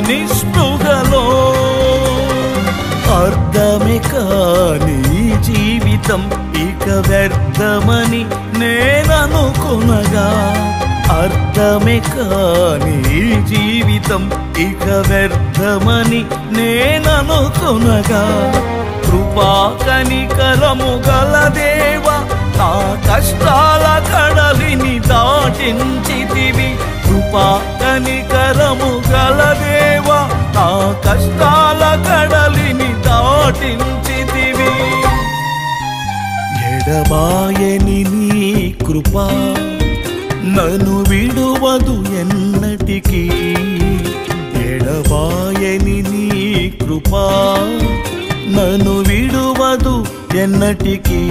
నిస్పృహలో అర్థమే కాని జీవితం ఇక వ్యర్థమని నేననుకునగా అర్థమే కాని జీవితం ఇక వ్యర్థమని నేననుకునగా కృపా కనికరము గల దేవా నా కష్టాల కడలిని దాటించితివి కృపా కనికరము గల దేవా నా కష్టాల కడలిని దాటించితివి ఎడబాయని నీ కృపా నన్ను విడువదు ఎన్నటికీ ఎడబాయని నీ కృపా నన్ను విడువదు ఎన్నటికీ